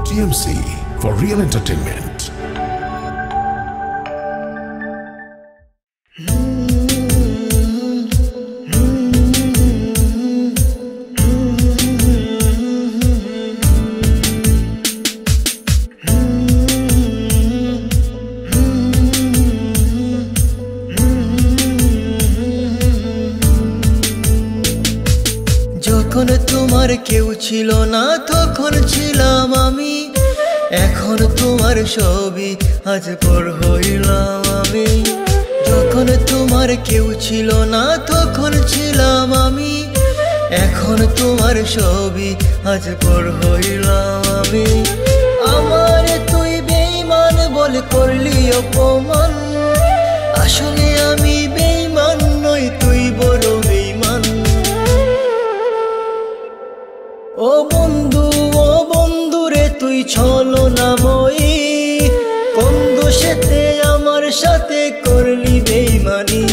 TMC for real entertainment. যখন তোমার কেউ ছিল না তখন ছিলাম আমি, এখন তোমার ছবি আজ পর হইলাম আমি। যখন তোমার কেউ ছিল না তখন ছিলাম আমি, এখন তোমার ছবি আজ পর হইলাম আমি। আমার তুই বেঈমান বলে করলি অপমান, আসলে আমি বেঈমান নই, তুই বড় বেঈমান। ও বন্ধু রে তুই ছলনাময়ী, কোন দোষেতে আমার সাথে করলি বেঈমানি।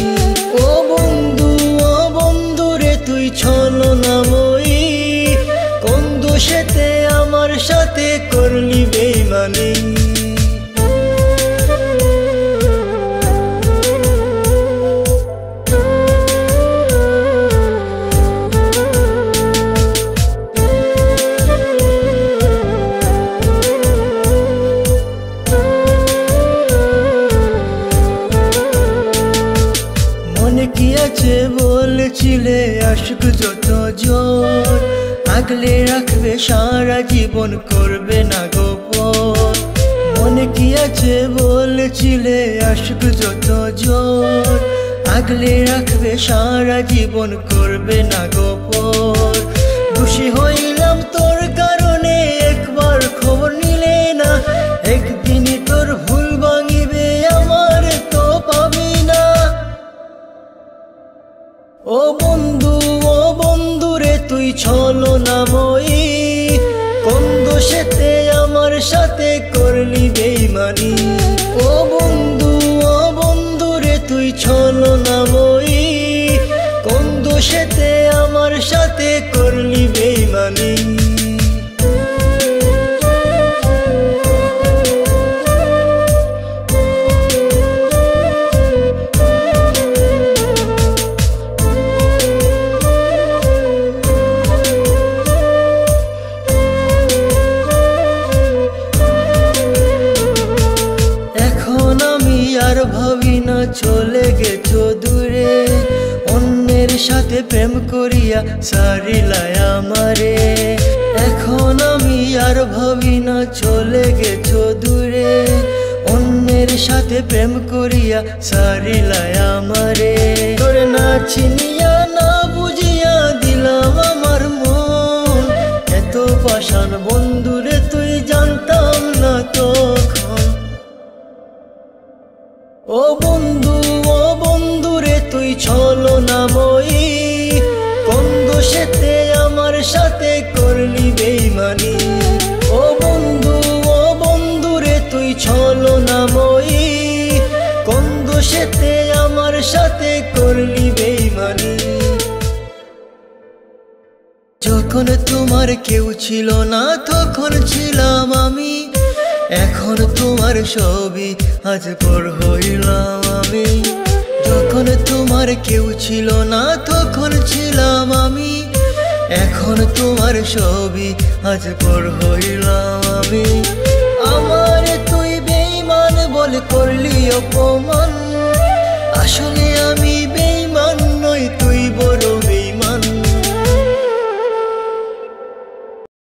ও বন্ধু রে তুই ছলনাময়ী, কোন দোষেতে আমার সাথে করলি বেঈমানি। মনে কি আছে বলেছিলে আশিক যত জন, আগলে রাখবে সারা জীবন করবে না গোপন। মনে কি আছে বলেছিলে আশিক যত জন, আগলে রাখবে সারা জীবন করবে না গোপন। খুশি হইলাম তোর কারণে একবার খবর নিলে না, একদিনই তোর ভুল ভাঙিবে আমার তো পাবি না। ও বন্ধু রে তুই ছলনাময়ী, কোন দোষেতে আমার সাথে করলি বেঈমানি। ও বন্ধু রে তুই ছলনাময়ী, কোন দোষেতে আমার সাথে করলি বেঈমানি। আর ভাবি না চলে গেছো দূরে, অন্যের সাথে প্রেম করিয়া সারিলাই আমারে। এখন আমি আর ভাবি না চলে গেছো দূরে, অন্যের সাথে প্রেম করিয়া সারিলাই আমারে। তোরে না চিনিয়া না বুঝিয়া দিলাম আমার মন, এত পাষাণ বন্ধুরে তুই জানতাম না তখন। ও বন্ধু রে তুই ছলনাময়ী, কোন দোষেতে আমার সাথে করলি বেঈমানি। ও বন্ধু রে তুই ছলনাময়ী, কোন দোষেতে আমার সাথে করলি বেঈমানি। যখন তোমার কেউ ছিল না তখন ছিলাম আমি, এখন তোমার ছবি আজ পর হইলাম আমি। যখন তোমার কেউ ছিল না তখন ছিলাম আমি, এখন তোমার ছবি আজ পর হইলাম আমি। আমার তুই বেঈমান বলে করলি অপমান,